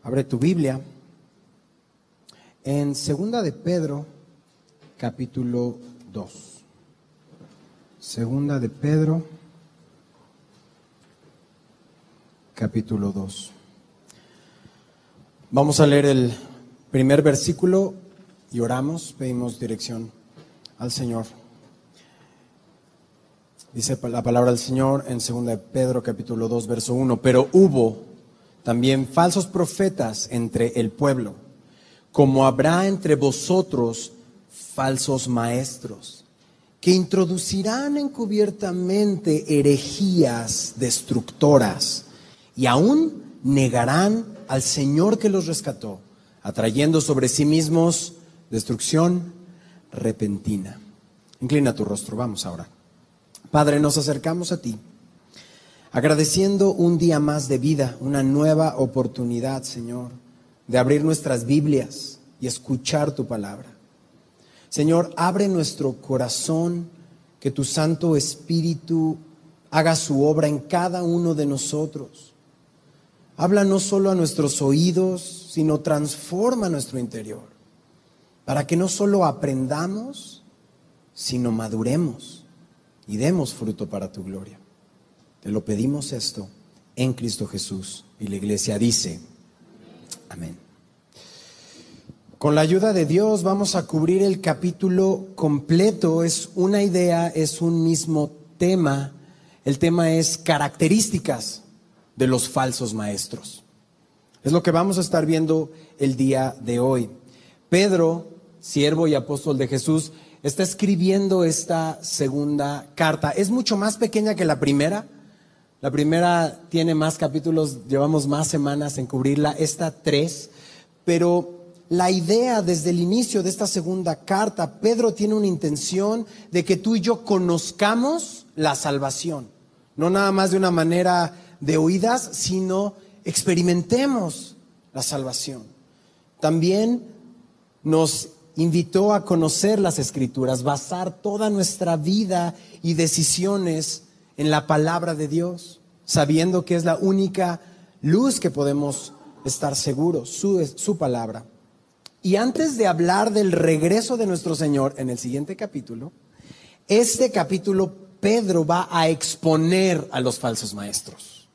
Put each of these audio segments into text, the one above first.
Abre tu Biblia en Segunda de Pedro, capítulo 2. Segunda de Pedro, capítulo 2. Vamos a leer el primer versículo y oramos, pedimos dirección al Señor. Dice la palabra del Señor en Segunda de Pedro, capítulo 2, verso 1. Pero hubo también falsos profetas entre el pueblo, como habrá entre vosotros falsos maestros, que introducirán encubiertamente herejías destructoras y aún negarán al Señor que los rescató, atrayendo sobre sí mismos destrucción repentina. Inclina tu rostro, vamos ahora. Padre, nos acercamos a ti, agradeciendo un día más de vida, una nueva oportunidad, Señor, de abrir nuestras Biblias y escuchar tu palabra. Señor, abre nuestro corazón, que tu Santo Espíritu haga su obra en cada uno de nosotros. Habla no solo a nuestros oídos, sino transforma nuestro interior, para que no solo aprendamos, sino maduremos y demos fruto para tu gloria. Te lo pedimos esto en Cristo Jesús. Y la iglesia dice, amén. Con la ayuda de Dios vamos a cubrir el capítulo completo. Es una idea, es un mismo tema. El tema es características de los falsos maestros. Es lo que vamos a estar viendo el día de hoy. Pedro, siervo y apóstol de Jesús, está escribiendo esta segunda carta. Es mucho más pequeña que la primera. La primera tiene más capítulos, llevamos más semanas en cubrirla, esta 3, pero la idea desde el inicio de esta segunda carta, Pedro tiene una intención de que tú y yo conozcamos la salvación, no nada más de una manera de oídas, sino experimentemos la salvación. También nos invitó a conocer las Escrituras, basar toda nuestra vida y decisiones en la palabra de Dios, sabiendo que es la única luz que podemos estar seguros, su palabra. Y antes de hablar del regreso de nuestro Señor en el siguiente capítulo, este capítulo Pedro va a exponer a los falsos maestros.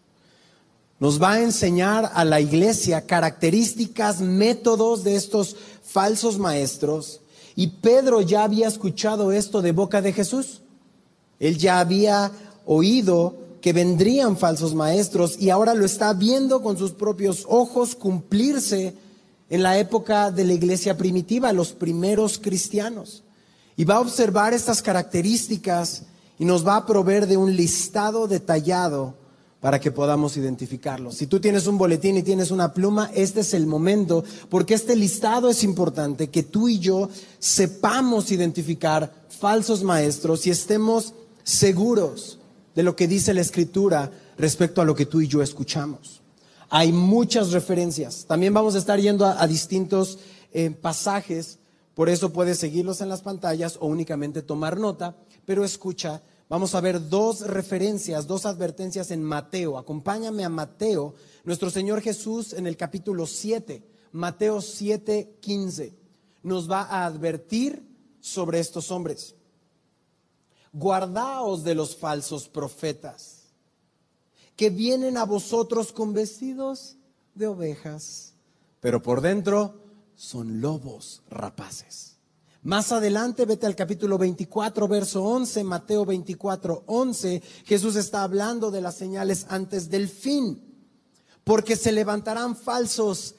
Nos va a enseñar a la iglesia características, métodos de estos falsos maestros. Y Pedro ya había escuchado esto de boca de Jesús. Él ya había oído que vendrían falsos maestros y ahora lo está viendo con sus propios ojos cumplirse en la época de la iglesia primitiva, los primeros cristianos. Y va a observar estas características y nos va a proveer de un listado detallado para que podamos identificarlos. Si tú tienes un boletín y tienes una pluma, este es el momento, porque este listado es importante, que tú y yo sepamos identificar falsos maestros y estemos seguros de lo que dice la Escritura respecto a lo que tú y yo escuchamos. Hay muchas referencias. También vamos a estar yendo a distintos pasajes, por eso puedes seguirlos en las pantallas o únicamente tomar nota, pero escucha, vamos a ver 2 referencias, 2 advertencias en Mateo. Acompáñame a Mateo, nuestro Señor Jesús en el capítulo 7, Mateo 7:15, nos va a advertir sobre estos hombres. Guardaos de los falsos profetas, que vienen a vosotros con vestidos de ovejas, pero por dentro son lobos rapaces. Más adelante, vete al capítulo 24, verso 11, Mateo 24, 11, Jesús está hablando de las señales antes del fin, porque se levantarán falsos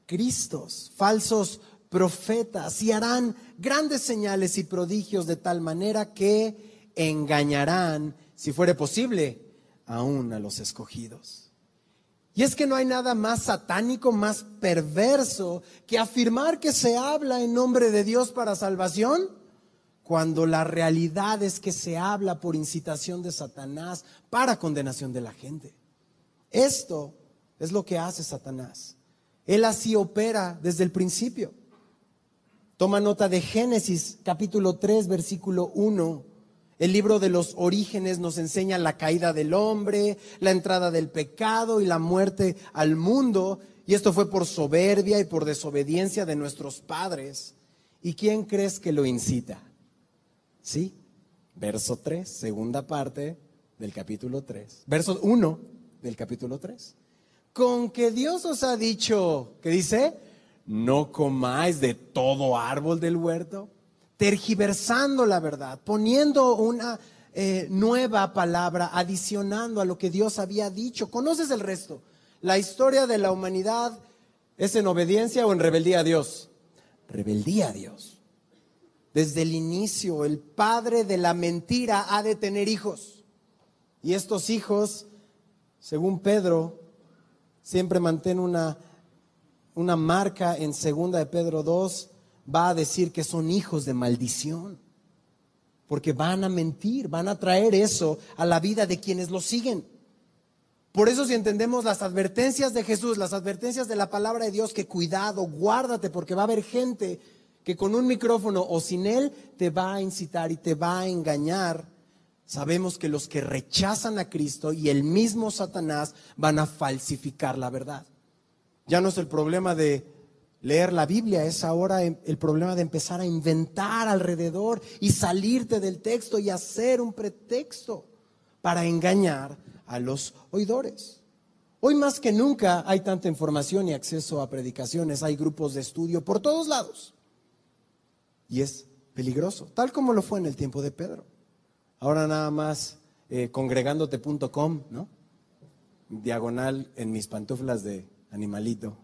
cristos, falsos profetas, y harán grandes señales y prodigios de tal manera que engañarán, si fuere posible, aún a los escogidos. Y es que no hay nada más satánico, más perverso que afirmar que se habla en nombre de Dios para salvación, cuando la realidad es que se habla por incitación de Satanás para condenación de la gente. Esto es lo que hace Satanás. Él así opera desde el principio. Toma nota de Génesis capítulo 3, versículo 1. El libro de los orígenes nos enseña la caída del hombre, la entrada del pecado y la muerte al mundo. y esto fue por soberbia y por desobediencia de nuestros padres. ¿Y quién crees que lo incita? Sí, verso 3, segunda parte del capítulo 3. Verso 1 del capítulo 3. Con que Dios os ha dicho, ¿qué dice? No comáis de todo árbol del huerto, tergiversando la verdad, poniendo una nueva palabra, adicionando a lo que Dios había dicho. ¿Conoces el resto? La historia de la humanidad es en obediencia o en rebeldía a Dios. Rebeldía a Dios. Desde el inicio, el padre de la mentira ha de tener hijos. Y estos hijos, según Pedro, siempre mantén una marca en 2 de Pedro 2, va a decir que son hijos de maldición. Porque van a mentir, van a traer eso a la vida de quienes lo siguen. Por eso si entendemos las advertencias de Jesús, las advertencias de la palabra de Dios, que cuidado, guárdate, porque va a haber gente que con un micrófono o sin él te va a incitar y te va a engañar. Sabemos que los que rechazan a Cristo y el mismo Satanás van a falsificar la verdad. Ya no es el problema de leer la Biblia, es ahora el problema de empezar a inventar alrededor y salirte del texto y hacer un pretexto para engañar a los oidores. Hoy más que nunca hay tanta información y acceso a predicaciones, hay grupos de estudio por todos lados. Y es peligroso, tal como lo fue en el tiempo de Pedro. Ahora nada más congregándote.com, ¿no? Diagonal en mis pantuflas de animalito.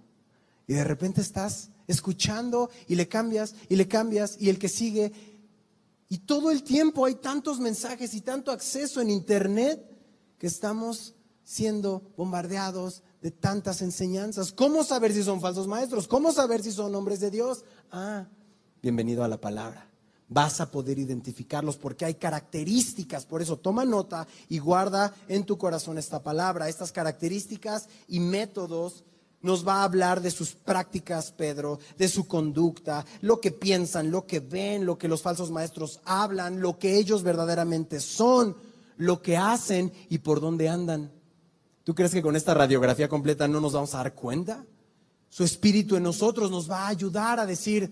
Y de repente estás escuchando y le cambias y el que sigue. Y todo el tiempo hay tantos mensajes y tanto acceso en internet que estamos siendo bombardeados de tantas enseñanzas. ¿Cómo saber si son falsos maestros? ¿Cómo saber si son hombres de Dios? Bienvenido a la palabra. Vas a poder identificarlos porque hay características. Por eso toma nota y guarda en tu corazón esta palabra. Estas características y métodos nos va a hablar de sus prácticas, Pedro, de su conducta, lo que piensan, lo que ven, lo que los falsos maestros hablan, lo que ellos verdaderamente son, lo que hacen y por dónde andan. ¿Tú crees que con esta radiografía completa no nos vamos a dar cuenta? Su espíritu en nosotros nos va a ayudar a decir,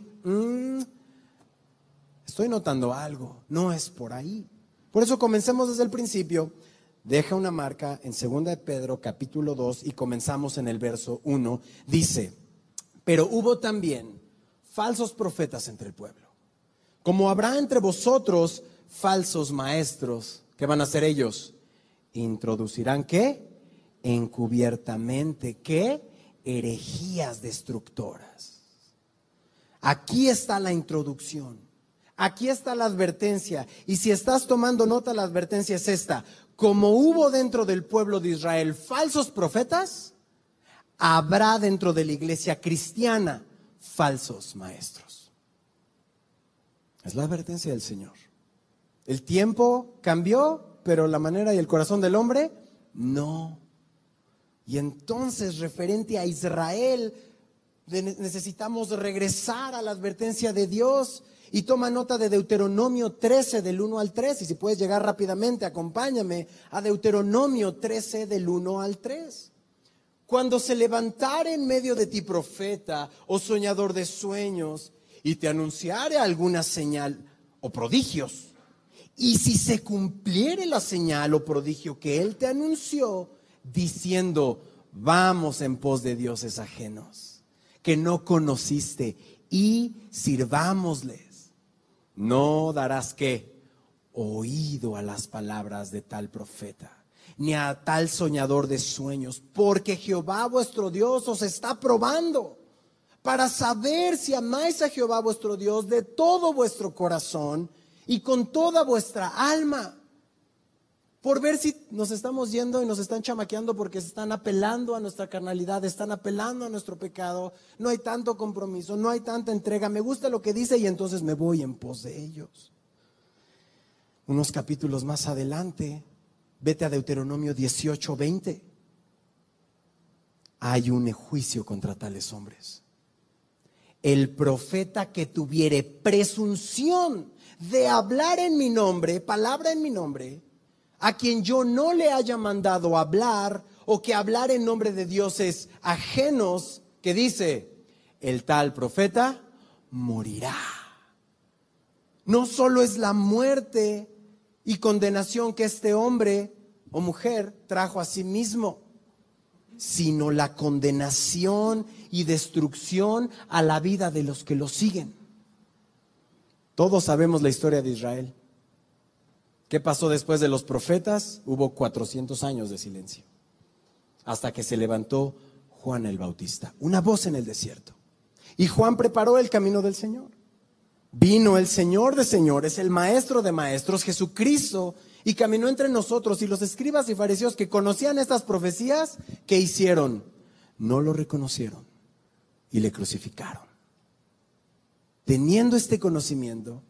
estoy notando algo, no es por ahí. Por eso comencemos desde el principio. Deja una marca en 2 de Pedro capítulo 2 y comenzamos en el verso 1. Dice, pero hubo también falsos profetas entre el pueblo, como habrá entre vosotros falsos maestros. ¿Qué van a hacer ellos? Introducirán ¿qué? Encubiertamente ¿qué? Herejías destructoras. Aquí está la introducción. Aquí está la advertencia. Y si estás tomando nota, la advertencia es esta. Como hubo dentro del pueblo de Israel falsos profetas, habrá dentro de la iglesia cristiana falsos maestros. Es la advertencia del Señor. El tiempo cambió, pero la manera y el corazón del hombre, no. Y entonces, referente a Israel, necesitamos regresar a la advertencia de Dios. Y toma nota de Deuteronomio 13 del 1 al 3. Y si puedes llegar rápidamente, acompáñame a Deuteronomio 13 del 1 al 3. Cuando se levantare en medio de ti profeta o soñador de sueños y te anunciare alguna señal o prodigios, y si se cumpliere la señal o prodigio que él te anunció, diciendo, vamos en pos de dioses ajenos, que no conociste, y sirvámosles, no darás ¿qué? Oído a las palabras de tal profeta, ni a tal soñador de sueños, porque Jehová vuestro Dios os está probando, para saber si amáis a Jehová vuestro Dios de todo vuestro corazón y con toda vuestra alma, por ver si nos estamos yendo y nos están chamaqueando porque están apelando a nuestra carnalidad, están apelando a nuestro pecado. No hay tanto compromiso, no hay tanta entrega. Me gusta lo que dice y entonces me voy en pos de ellos. Unos capítulos más adelante, vete a Deuteronomio 18:20. Hay un juicio contra tales hombres. El profeta que tuviere presunción de hablar en mi nombre, palabra en mi nombre, a quien yo no le haya mandado hablar o que hablar en nombre de dioses ajenos, que dice, el tal profeta morirá. No solo es la muerte y condenación que este hombre o mujer trajo a sí mismo, sino la condenación y destrucción a la vida de los que lo siguen. Todos sabemos la historia de Israel. ¿Qué pasó después de los profetas? Hubo 400 años de silencio, hasta que se levantó Juan el Bautista, una voz en el desierto. Y Juan preparó el camino del Señor. Vino el Señor de señores, el Maestro de maestros, Jesucristo, y caminó entre nosotros. Y los escribas y fariseos que conocían estas profecías, ¿qué hicieron? No lo reconocieron y le crucificaron. Teniendo este conocimiento,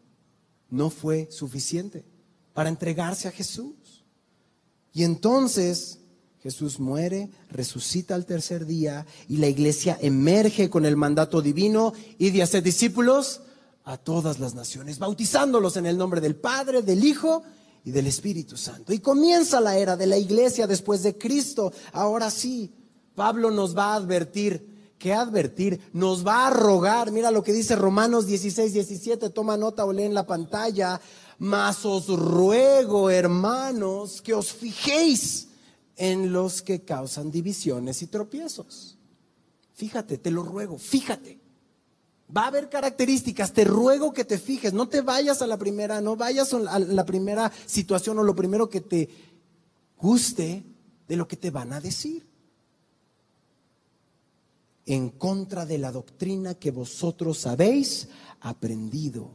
no fue suficiente para entregarse a Jesús. Y entonces Jesús muere, resucita al tercer día, y la iglesia emerge con el mandato divino y de hacer discípulos a todas las naciones, bautizándolos en el nombre del Padre, del Hijo y del Espíritu Santo. Y comienza la era de la iglesia después de Cristo. Ahora sí, Pablo nos va a advertir. ¿Qué advertir? Nos va a rogar. Mira lo que dice Romanos 16:17. Toma nota o lee en la pantalla. Mas os ruego, hermanos, que os fijéis en los que causan divisiones y tropiezos. Fíjate, te lo ruego, fíjate. Va a haber características, te ruego que te fijes, no te vayas a la primera, no vayas a la primera situación o lo primero que te guste de lo que te van a decir. En contra de la doctrina que vosotros habéis aprendido.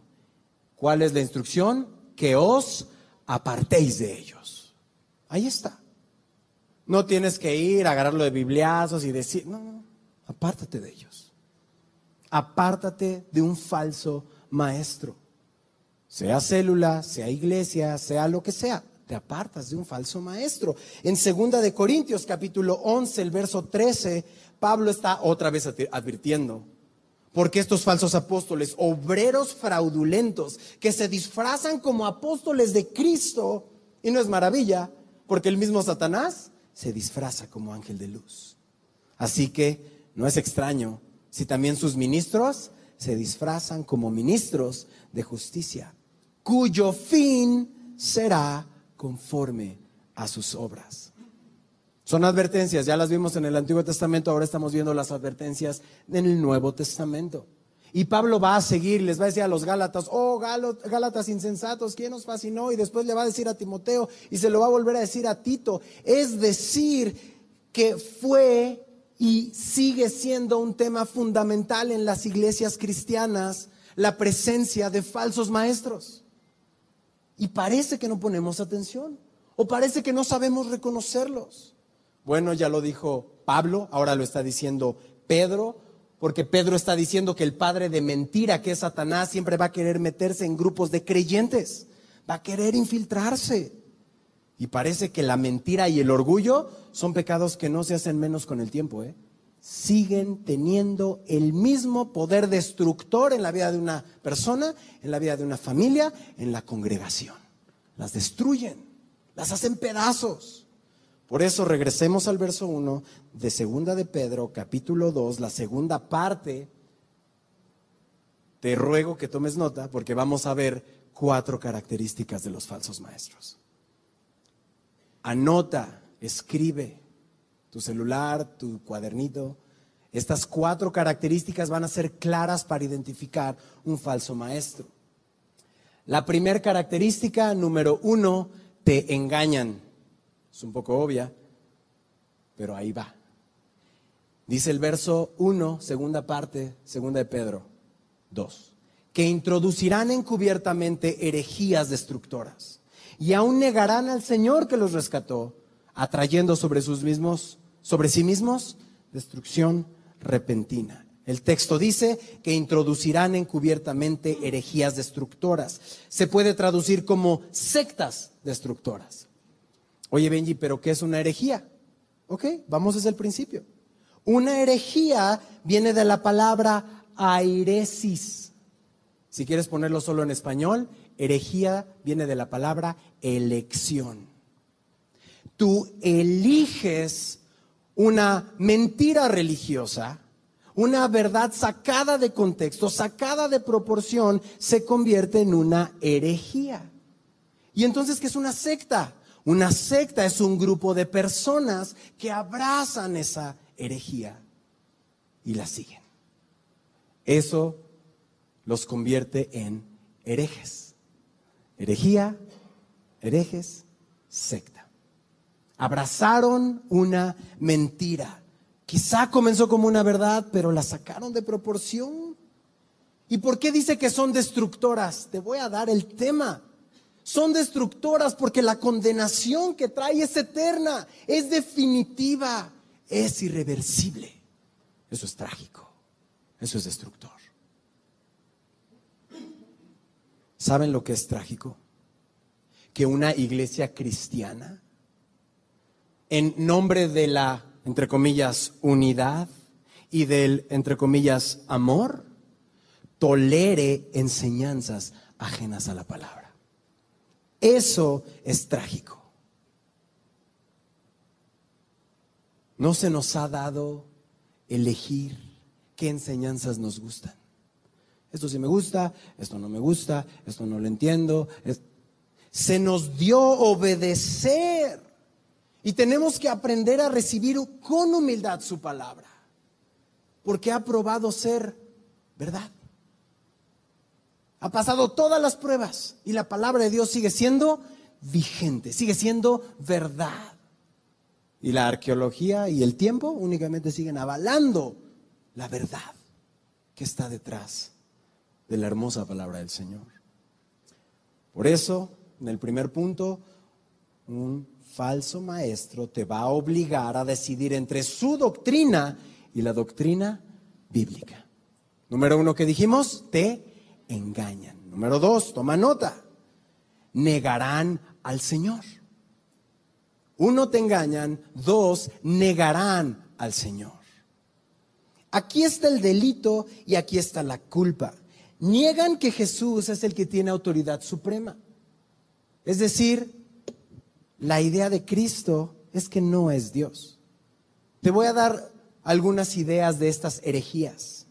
¿Cuál es la instrucción? Que os apartéis de ellos. Ahí está. No tienes que ir a agarrarlo de bibliazos y decir, no, apártate de ellos. Apártate de un falso maestro. Sea célula, sea iglesia, sea lo que sea, te apartas de un falso maestro. En 2 de Corintios capítulo 11, el verso 13, Pablo está otra vez advirtiendo. Porque estos falsos apóstoles, obreros fraudulentos, que se disfrazan como apóstoles de Cristo, y no es maravilla, porque el mismo Satanás se disfraza como ángel de luz. Así que no es extraño si también sus ministros se disfrazan como ministros de justicia, cuyo fin será conforme a sus obras. Son advertencias, ya las vimos en el Antiguo Testamento, ahora estamos viendo las advertencias en el Nuevo Testamento. Y Pablo va a seguir, les va a decir a los Gálatas, Gálatas insensatos, ¿quién os fascinó? Y después le va a decir a Timoteo y se lo va a volver a decir a Tito. Es decir, que fue y sigue siendo un tema fundamental en las iglesias cristianas la presencia de falsos maestros. Y parece que no ponemos atención, o parece que no sabemos reconocerlos. Bueno, ya lo dijo Pablo, ahora lo está diciendo Pedro, porque Pedro está diciendo que el padre de mentira, que es Satanás, siempre va a querer meterse en grupos de creyentes, va a querer infiltrarse. Y parece que la mentira y el orgullo son pecados que no se hacen menos con el tiempo, Siguen teniendo el mismo poder destructor en la vida de una persona, en la vida de una familia, en la congregación. Las destruyen, las hacen pedazos. Por eso regresemos al verso 1 de 2 de Pedro, capítulo 2, la segunda parte. Te ruego que tomes nota porque vamos a ver 4 características de los falsos maestros. Anota, escribe, tu celular, tu cuadernito. Estas 4 características van a ser claras para identificar un falso maestro. La primera característica, número 1, te engañan. Es un poco obvia, pero ahí va. Dice el verso 1, segunda parte, 2 de Pedro 2, que introducirán encubiertamente herejías destructoras y aún negarán al Señor que los rescató, atrayendo sobre sí mismos destrucción repentina. El texto dice que introducirán encubiertamente herejías destructoras. Se puede traducir como sectas destructoras. Oye, Benji, ¿pero qué es una herejía? Ok, vamos desde el principio. Una herejía viene de la palabra airesis. Si quieres ponerlo solo en español, herejía viene de la palabra elección. Tú eliges una mentira religiosa, una verdad sacada de contexto, sacada de proporción, se convierte en una herejía. Y entonces, ¿qué es una secta? Una secta es un grupo de personas que abrazan esa herejía y la siguen. Eso los convierte en herejes. Herejía, herejes, secta. Abrazaron una mentira. Quizá comenzó como una verdad, pero la sacaron de proporción. ¿Y por qué dice que son destructoras? Te voy a dar el tema. Son destructoras porque la condenación que trae es eterna, es definitiva, es irreversible. Eso es trágico, eso es destructor. ¿Saben lo que es trágico? Que una iglesia cristiana, en nombre de la, entre comillas, unidad y del, entre comillas, amor, tolere enseñanzas ajenas a la palabra. Eso es trágico. No se nos ha dado elegir qué enseñanzas nos gustan. Esto sí me gusta, esto no me gusta, esto no lo entiendo. Se nos dio obedecer y tenemos que aprender a recibir con humildad su palabra, porque ha probado ser verdad. Ha pasado todas las pruebas y la palabra de Dios sigue siendo vigente, sigue siendo verdad. Y la arqueología y el tiempo únicamente siguen avalando la verdad que está detrás de la hermosa palabra del Señor. Por eso, en el primer punto, un falso maestro te va a obligar a decidir entre su doctrina y la doctrina bíblica. Número 1, ¿qué dijimos? Te engañan. Número 2, toma nota. Negarán al Señor. 1, te engañan. 2, negarán al Señor. Aquí está el delito y aquí está la culpa. Niegan que Jesús es el que tiene autoridad suprema. Es decir, la idea de Cristo es que no es Dios. Te voy a dar algunas ideas de estas herejías.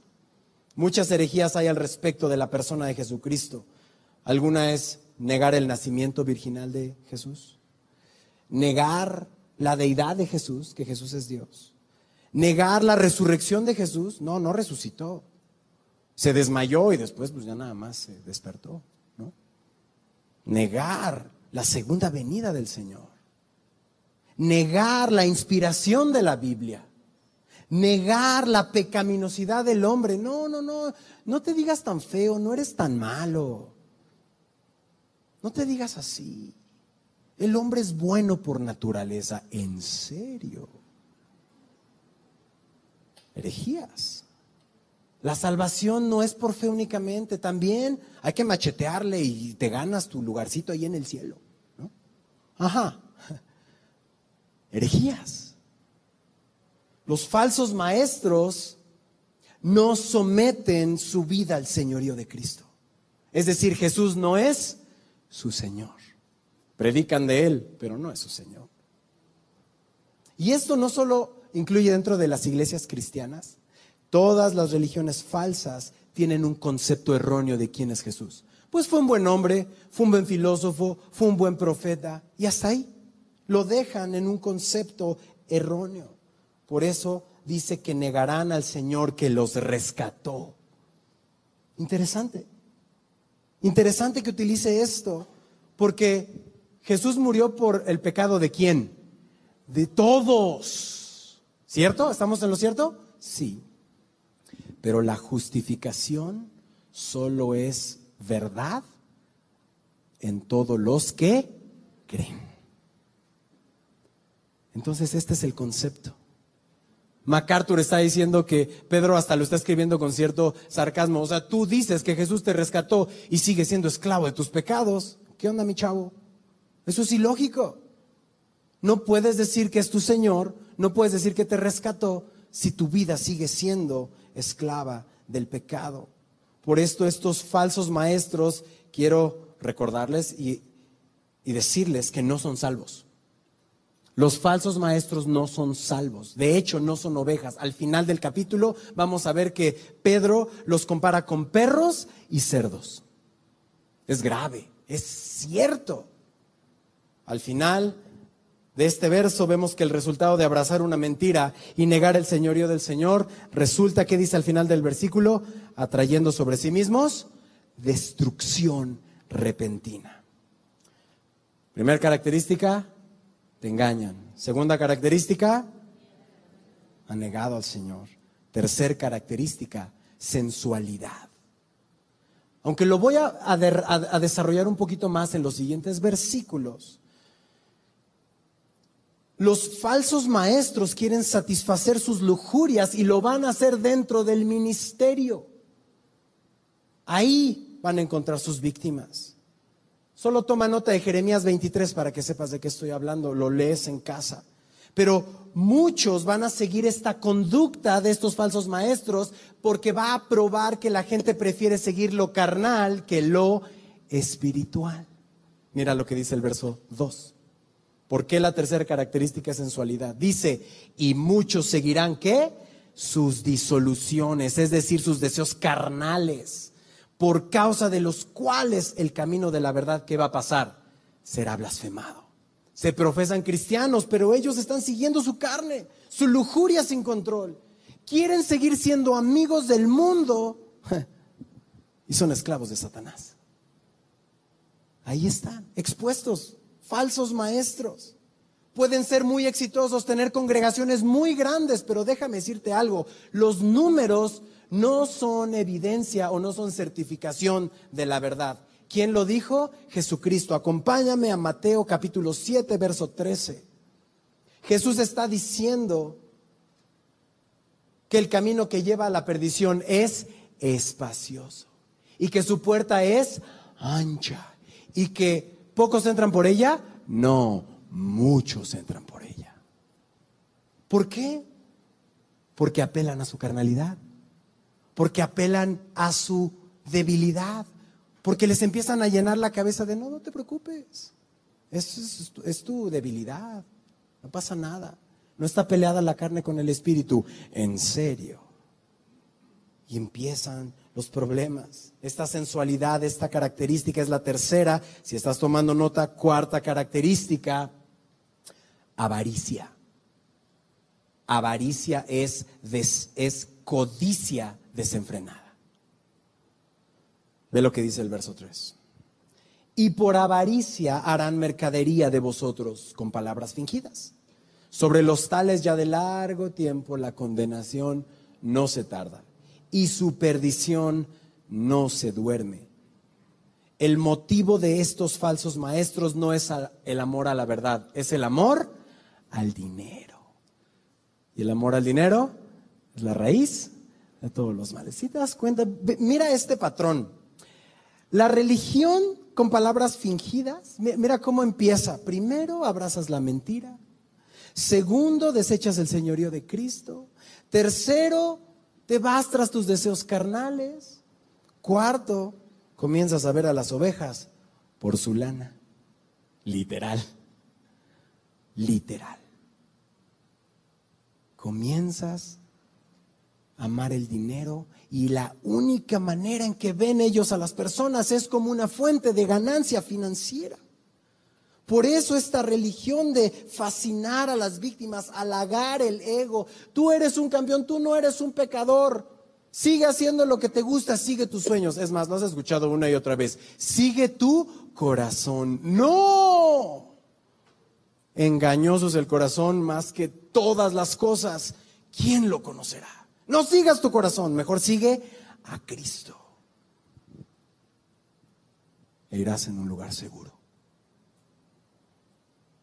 Muchas herejías hay al respecto de la persona de Jesucristo. Alguna es negar el nacimiento virginal de Jesús, negar la deidad de Jesús, que Jesús es Dios, negar la resurrección de Jesús. No resucitó, se desmayó y después pues ya nada más se despertó, ¿no? Negar la segunda venida del Señor, negar la inspiración de la Biblia, negar la pecaminosidad del hombre. No te digas tan feo, no eres tan malo. No te digas así. El hombre es bueno por naturaleza. ¿En serio? Herejías. La salvación no es por fe únicamente, también hay que machetearle y te ganas tu lugarcito ahí en el cielo, ¿no? Ajá. Herejías. Los falsos maestros no someten su vida al señorío de Cristo. Es decir, Jesús no es su Señor. Predican de Él, pero no es su Señor. Y esto no solo incluye dentro de las iglesias cristianas. Todas las religiones falsas tienen un concepto erróneo de quién es Jesús. Pues fue un buen hombre, fue un buen filósofo, fue un buen profeta, y hasta ahí. Lo dejan en un concepto erróneo. Por eso dice que negarán al Señor que los rescató. Interesante. Interesante que utilice esto, porque Jesús murió por el pecado ¿de quién? De todos. ¿Cierto? ¿Estamos en lo cierto? Sí. Pero la justificación solo es verdad en todos los que creen. Entonces este es el concepto. MacArthur está diciendo que Pedro hasta lo está escribiendo con cierto sarcasmo. O sea, tú dices que Jesús te rescató y sigues siendo esclavo de tus pecados. ¿Qué onda, mi chavo? Eso es ilógico. No puedes decir que es tu Señor, no puedes decir que te rescató si tu vida sigue siendo esclava del pecado. Por esto estos falsos maestros, quiero recordarles y decirles que no son salvos. Los falsos maestros no son salvos, de hecho no son ovejas. Al final del capítulo vamos a ver que Pedro los compara con perros y cerdos. Es grave, es cierto. Al final de este verso vemos que el resultado de abrazar una mentira y negar el señorío del Señor resulta, ¿qué dice al final del versículo? Atrayendo sobre sí mismos destrucción repentina. Primera característica, te engañan. Segunda característica, han negado al Señor. Tercer característica, sensualidad. Aunque lo voy a desarrollar un poquito más en los siguientes versículos. Los falsos maestros quieren satisfacer sus lujurias y lo van a hacer dentro del ministerio. Ahí van a encontrar sus víctimas. Solo toma nota de Jeremías 23 para que sepas de qué estoy hablando, lo lees en casa. Pero muchos van a seguir esta conducta de estos falsos maestros porque va a probar que la gente prefiere seguir lo carnal que lo espiritual. Mira lo que dice el verso 2. ¿Por qué la tercera característica es sensualidad? Dice, y muchos seguirán, ¿qué? Sus disoluciones, es decir, sus deseos carnales, por causa de los cuales el camino de la verdad, ¿qué va a pasar? Será blasfemado. Se profesan cristianos, pero ellos están siguiendo su carne, su lujuria sin control. Quieren seguir siendo amigos del mundo y son esclavos de Satanás. Ahí están, expuestos, falsos maestros. Pueden ser muy exitosos, tener congregaciones muy grandes, pero déjame decirte algo, los números no son evidencia o no son certificación de la verdad. ¿Quién lo dijo? Jesucristo. Acompáñame a Mateo capítulo 7, verso 13. Jesús está diciendo que el camino que lleva a la perdición es espacioso y que su puerta es ancha y que pocos entran por ella. No, muchos entran por ella. ¿Por qué? Porque apelan a su carnalidad, porque apelan a su debilidad, porque les empiezan a llenar la cabeza de no te preocupes, es tu debilidad, no pasa nada, no está peleada la carne con el espíritu, en serio. Y empiezan los problemas. Esta sensualidad, esta característica es la tercera. Si estás tomando nota, cuarta característica, avaricia. Avaricia es codicia desenfrenada. Ve lo que dice el verso 3. Y por avaricia harán mercadería de vosotros con palabras fingidas. Sobre los tales ya de largo tiempo la condenación no se tarda y su perdición no se duerme. El motivo de estos falsos maestros no es el amor a la verdad, es el amor al dinero. Y el amor al dinero es la raíz de todos los males. ¿Sí te das cuenta? Mira este patrón. La religión con palabras fingidas, mira cómo empieza. Primero abrazas la mentira. Segundo, desechas el señorío de Cristo. Tercero, te vas tras tus deseos carnales. Cuarto, comienzas a ver a las ovejas por su lana. Literal. Literal. Comienzas a amar el dinero y la única manera en que ven ellos a las personas es como una fuente de ganancia financiera. Por eso esta religión de fascinar a las víctimas, halagar el ego. Tú eres un campeón, tú no eres un pecador. Sigue haciendo lo que te gusta, sigue tus sueños. Es más, lo has escuchado una y otra vez. Sigue tu corazón. ¡No! Engañoso es el corazón más que todas las cosas. ¿Quién lo conocerá? No sigas tu corazón, mejor sigue a Cristo. E irás en un lugar seguro.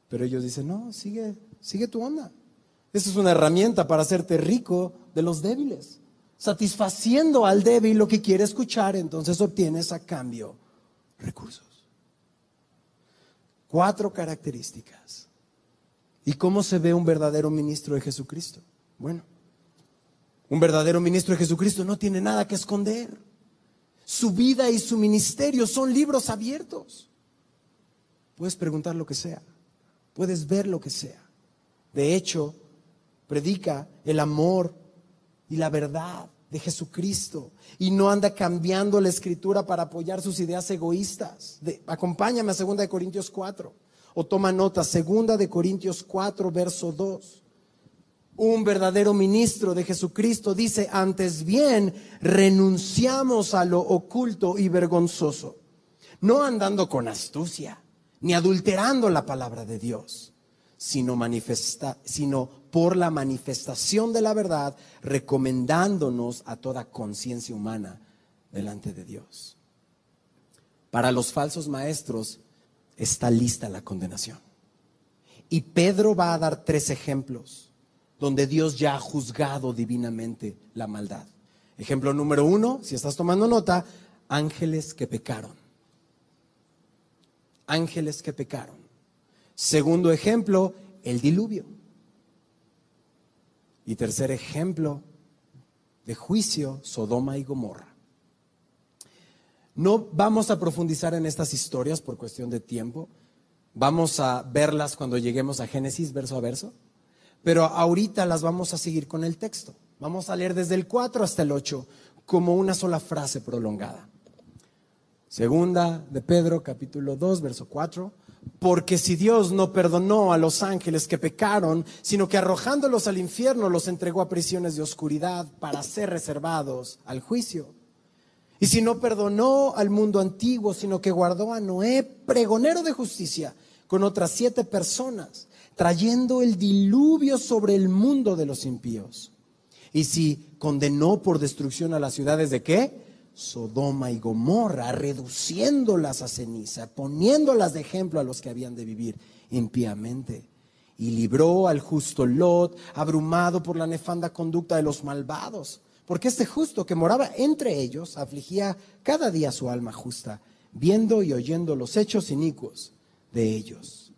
Pero ellos dicen, no, sigue tu onda. Esa es una herramienta para hacerte rico de los débiles. Satisfaciendo al débil lo que quiere escuchar, entonces obtienes a cambio recursos. 4 características. ¿Y cómo se ve un verdadero ministro de Jesucristo? Bueno, un verdadero ministro de Jesucristo no tiene nada que esconder. Su vida y su ministerio son libros abiertos. Puedes preguntar lo que sea. Puedes ver lo que sea. De hecho, predica el amor y la verdad de Jesucristo y no anda cambiando la escritura para apoyar sus ideas egoístas. Acompáñame a 2 Corintios 4 o toma nota, 2 Corintios 4, verso 2. Un verdadero ministro de Jesucristo dice: antes bien, renunciamos a lo oculto y vergonzoso, no andando con astucia, ni adulterando la palabra de Dios, sino por la manifestación de la verdad, recomendándonos a toda conciencia humana delante de Dios. Para los falsos maestros está lista la condenación. Y Pedro va a dar 3 ejemplos donde Dios ya ha juzgado divinamente la maldad. Ejemplo número 1, si estás tomando nota: ángeles que pecaron. Ángeles que pecaron. Segundo ejemplo, el diluvio. Y tercer ejemplo de juicio, Sodoma y Gomorra. No vamos a profundizar en estas historias por cuestión de tiempo. Vamos a verlas cuando lleguemos a Génesis verso a verso. Pero ahorita las vamos a seguir con el texto. Vamos a leer desde el 4 hasta el 8 como una sola frase prolongada. Segunda de Pedro, capítulo 2, verso 4. Porque si Dios no perdonó a los ángeles que pecaron, sino que arrojándolos al infierno los entregó a prisiones de oscuridad para ser reservados al juicio. Y si no perdonó al mundo antiguo, sino que guardó a Noé, pregonero de justicia, con otras 7 personas, trayendo el diluvio sobre el mundo de los impíos. Y si condenó por destrucción a las ciudades de ¿qué? Sodoma y Gomorra, reduciéndolas a ceniza, poniéndolas de ejemplo a los que habían de vivir impíamente. Y libró al justo Lot, abrumado por la nefanda conducta de los malvados. Porque este justo que moraba entre ellos afligía cada día su alma justa, viendo y oyendo los hechos inicuos de ellos.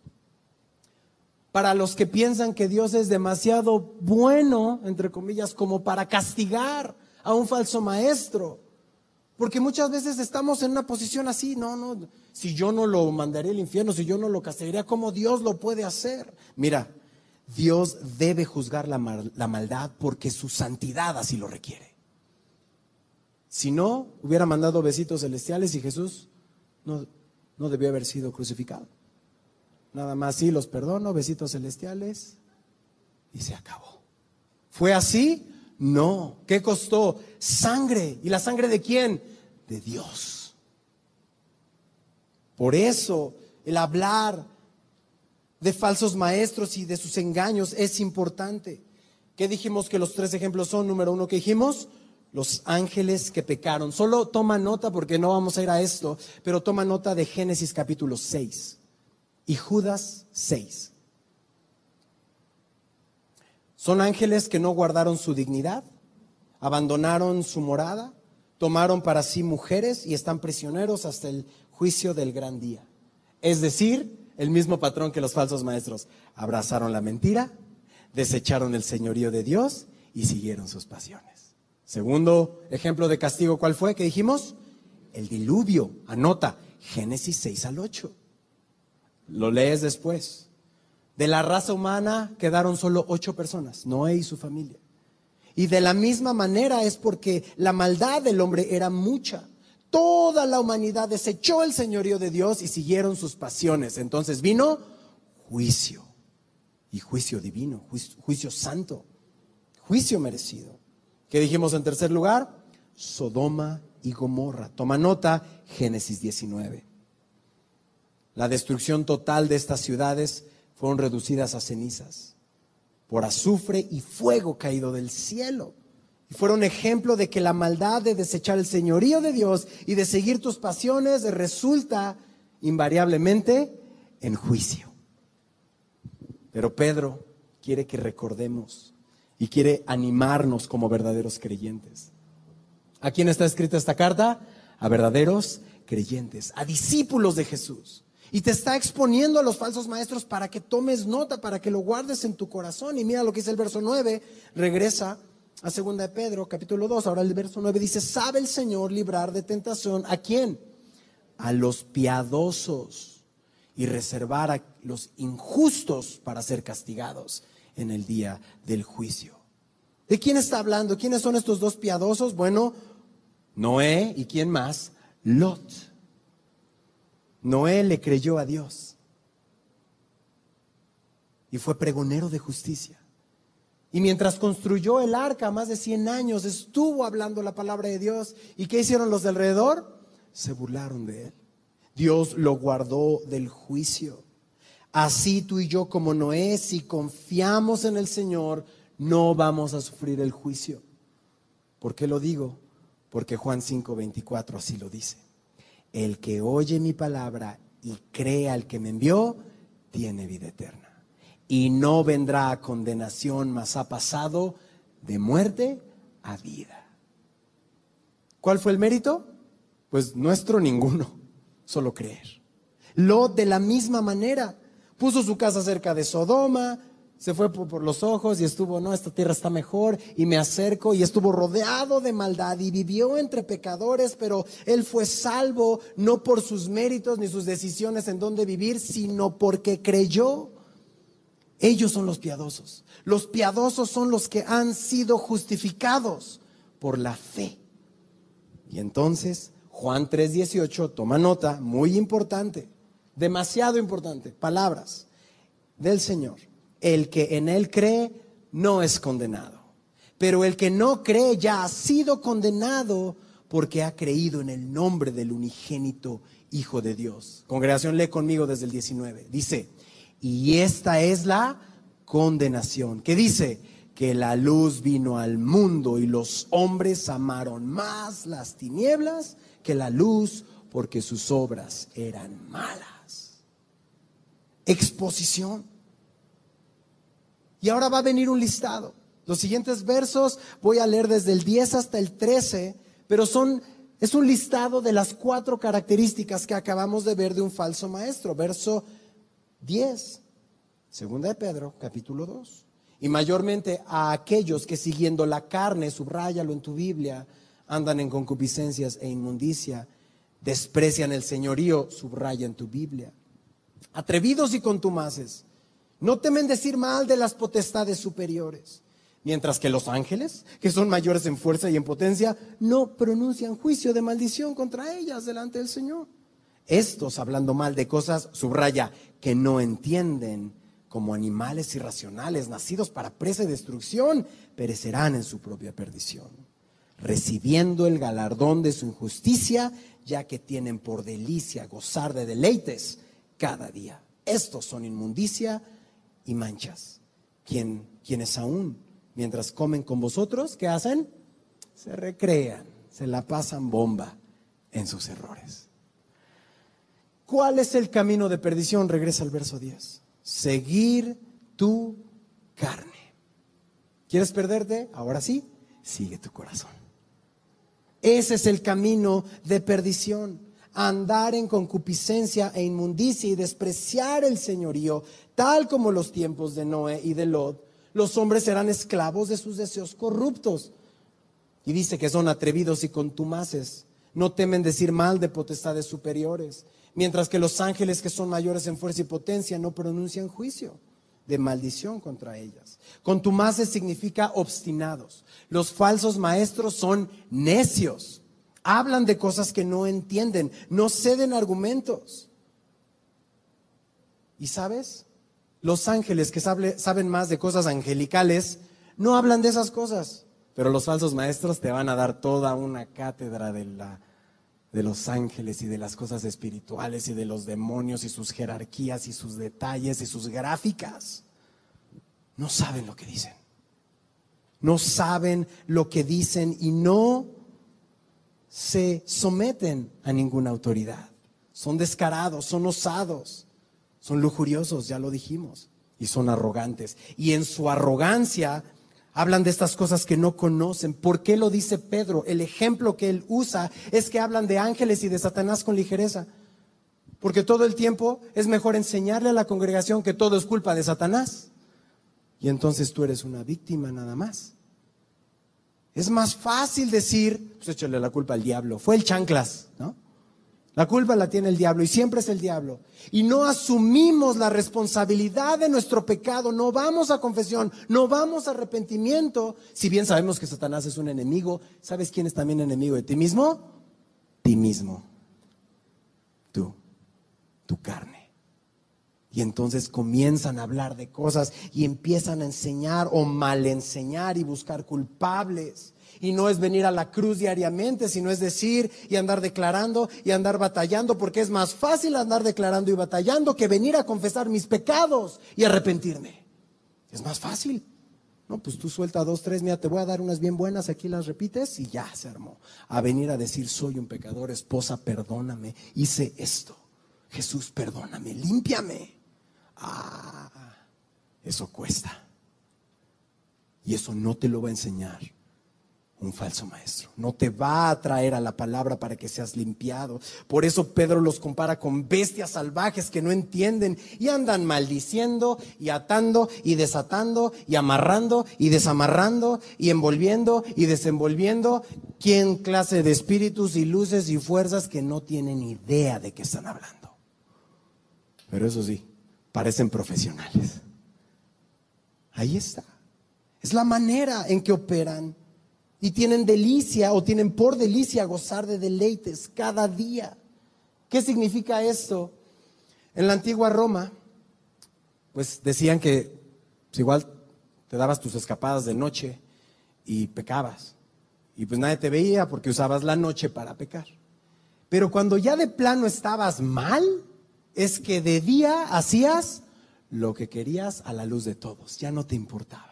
Para los que piensan que Dios es demasiado bueno, entre comillas, como para castigar a un falso maestro. Porque muchas veces estamos en una posición así: no, si yo no lo mandaré al infierno, si yo no lo castigaría, ¿cómo Dios lo puede hacer? Mira, Dios debe juzgar la maldad porque su santidad así lo requiere. Si no, hubiera mandado besitos celestiales y Jesús no debió haber sido crucificado. Nada más, sí, los perdono, besitos celestiales, y se acabó. ¿Fue así? No. ¿Qué costó? Sangre. ¿Y la sangre de quién? De Dios. Por eso el hablar de falsos maestros y de sus engaños es importante. ¿Qué dijimos que los 3 ejemplos son? Número 1, ¿qué dijimos? Los ángeles que pecaron. Solo toma nota, porque no vamos a ir a esto, pero toma nota de Génesis capítulo 6 y Judas 6. Son ángeles que no guardaron su dignidad, abandonaron su morada, tomaron para sí mujeres y están prisioneros hasta el juicio del gran día. Es decir, el mismo patrón que los falsos maestros. Abrazaron la mentira, desecharon el señorío de Dios y siguieron sus pasiones. Segundo ejemplo de castigo, ¿cuál fue? ¿Qué dijimos? El diluvio. Anota, Génesis 6 al 8. Lo lees después. De la raza humana quedaron solo 8 personas, Noé y su familia. Y de la misma manera es porque la maldad del hombre era mucha. Toda la humanidad desechó el señorío de Dios y siguieron sus pasiones. Entonces vino juicio. Y juicio divino, juicio santo, juicio merecido. ¿Qué dijimos en tercer lugar? Sodoma y Gomorra. Toma nota, Génesis 19. La destrucción total de estas ciudades fueron reducidas a cenizas por azufre y fuego caído del cielo. Y fueron ejemplo de que la maldad de desechar el señorío de Dios y de seguir tus pasiones resulta invariablemente en juicio. Pero Pedro quiere que recordemos y quiere animarnos como verdaderos creyentes. ¿A quién está escrita esta carta? A verdaderos creyentes, a discípulos de Jesús. Y te está exponiendo a los falsos maestros para que tomes nota, para que lo guardes en tu corazón. Y mira lo que dice el verso 9, regresa a 2 de Pedro, capítulo 2. Ahora el verso 9 dice: ¿sabe el Señor librar de tentación a quién? A los piadosos, y reservar a los injustos para ser castigados. en el día del juicio. ¿De quién está hablando? ¿Quiénes son estos dos piadosos? Bueno, Noé y ¿quién más? Lot. Noé le creyó a Dios y fue pregonero de justicia. Y mientras construyó el arca, más de 100 años, estuvo hablando la palabra de Dios. ¿Y qué hicieron los de alrededor? Se burlaron de él. Dios lo guardó del juicio. Así tú y yo como Noé, si confiamos en el Señor, no vamos a sufrir el juicio. ¿Por qué lo digo? Porque Juan 5:24 así lo dice. El que oye mi palabra y cree al que me envió, tiene vida eterna. Y no vendrá a condenación, mas ha pasado de muerte a vida. ¿Cuál fue el mérito? Pues nuestro ninguno, solo creer. Lot de la misma manera puso su casa cerca de Sodoma, se fue por los ojos y estuvo, no, esta tierra está mejor y me acerco, y estuvo rodeado de maldad y vivió entre pecadores, pero él fue salvo no por sus méritos ni sus decisiones en dónde vivir, sino porque creyó. Ellos son los piadosos. Los piadosos son los que han sido justificados por la fe. Y entonces Juan 3:18, toma nota, muy importante, demasiado importante, palabras del Señor. El que en él cree no es condenado, pero el que no cree ya ha sido condenado porque ha creído en el nombre del unigénito Hijo de Dios. Congregación, lee conmigo desde el 19. Dice, y esta es la condenación. ¿Qué dice? Que la luz vino al mundo y los hombres amaron más las tinieblas que la luz porque sus obras eran malas. Exposición. Y ahora va a venir un listado. Los siguientes versos voy a leer desde el 10 hasta el 13, pero es un listado de las 4 características que acabamos de ver de un falso maestro. Verso 10, segunda de Pedro, capítulo 2. Y mayormente a aquellos que siguiendo la carne, subráyalo en tu Biblia, andan en concupiscencias e inmundicia, desprecian el señorío, subraya en tu Biblia. Atrevidos y contumaces, no temen decir mal de las potestades superiores, mientras que los ángeles, que son mayores en fuerza y en potencia, no pronuncian juicio de maldición contra ellas delante del Señor. Estos, hablando mal de cosas, subraya, que no entienden, como animales irracionales, nacidos para presa y destrucción, perecerán en su propia perdición, recibiendo el galardón de su injusticia, ya que tienen por delicia gozar de deleites cada día. Estos son inmundicia y manchas, quienes aún, mientras comen con vosotros, ¿qué hacen? Se recrean, se la pasan bomba en sus errores. ¿Cuál es el camino de perdición? Regresa al verso 10. Seguir tu carne. ¿Quieres perderte? Ahora sí, sigue tu corazón. Ese es el camino de perdición. Andar en concupiscencia e inmundicia y despreciar el señorío, tal como los tiempos de Noé y de Lot. Los hombres serán esclavos de sus deseos corruptos. Y dice que son atrevidos y contumaces. No temen decir mal de potestades superiores. Mientras que los ángeles, que son mayores en fuerza y potencia, no pronuncian juicio de maldición contra ellas. Contumaces significa obstinados. Los falsos maestros son necios. Hablan de cosas que no entienden, no ceden argumentos. ¿Y sabes? Los ángeles que saben más de cosas angelicales no hablan de esas cosas, pero los falsos maestros te van a dar toda una cátedra de los ángeles y de las cosas espirituales y de los demonios y sus jerarquías y sus detalles y sus gráficas. No saben lo que dicen. No saben lo que dicen y no se someten a ninguna autoridad. Son descarados, son osados, son lujuriosos, ya lo dijimos, y son arrogantes. Y en su arrogancia hablan de estas cosas que no conocen. ¿Por qué lo dice Pedro? El ejemplo que él usa es que hablan de ángeles y de Satanás con ligereza. Porque todo el tiempo es mejor enseñarle a la congregación que todo es culpa de Satanás. Y entonces tú eres una víctima nada más. Es más fácil decir, pues échale la culpa al diablo, fue el chanclas, ¿no? La culpa la tiene el diablo y siempre es el diablo. Y no asumimos la responsabilidad de nuestro pecado, no vamos a confesión, no vamos a arrepentimiento. Si bien sabemos que Satanás es un enemigo, ¿sabes quién es también enemigo de ti mismo? Ti mismo. Tú, tu carne. Y entonces comienzan a hablar de cosas y empiezan a enseñar o mal enseñar y buscar culpables. Y no es venir a la cruz diariamente, sino es decir y andar declarando y andar batallando, porque es más fácil andar declarando y batallando que venir a confesar mis pecados y arrepentirme. Es más fácil. No, pues tú suelta 2, 3, mira, te voy a dar unas bien buenas, aquí las repites y ya se armó. A venir a decir, soy un pecador, esposa, perdóname, hice esto. Jesús, perdóname, límpiame. Eso cuesta. Y eso no te lo va a enseñar un falso maestro. No te va a traer a la palabra para que seas limpiado. Por eso Pedro los compara con bestias salvajes que no entienden y andan maldiciendo y atando y desatando y amarrando y desamarrando y envolviendo y desenvolviendo. ¿Quién clase de espíritus y luces y fuerzas que no tienen idea de qué están hablando? Pero eso sí, parecen profesionales. Ahí está. Es la manera en que operan. Y tienen delicia o tienen por delicia gozar de deleites cada día. ¿Qué significa esto? En la antigua Roma, pues decían que pues igual te dabas tus escapadas de noche y pecabas. Y pues nadie te veía porque usabas la noche para pecar. Pero cuando ya de plano estabas mal, es que de día hacías lo que querías a la luz de todos. Ya no te importaba.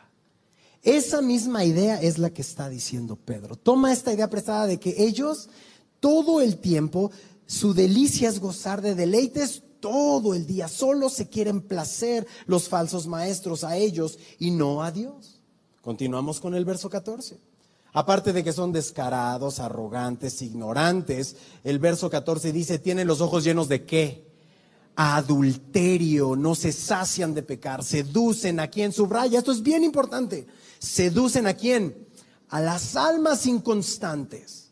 Esa misma idea es la que está diciendo Pedro. Toma esta idea prestada de que ellos todo el tiempo, su delicia es gozar de deleites todo el día. Solo se quieren placer los falsos maestros a ellos y no a Dios. Continuamos con el verso 14. Aparte de que son descarados, arrogantes, ignorantes, el verso 14 dice, tienen los ojos llenos de ¿qué? Adulterio, no se sacian de pecar, seducen a quien, subraya, esto es bien importante, seducen a quién, a las almas inconstantes,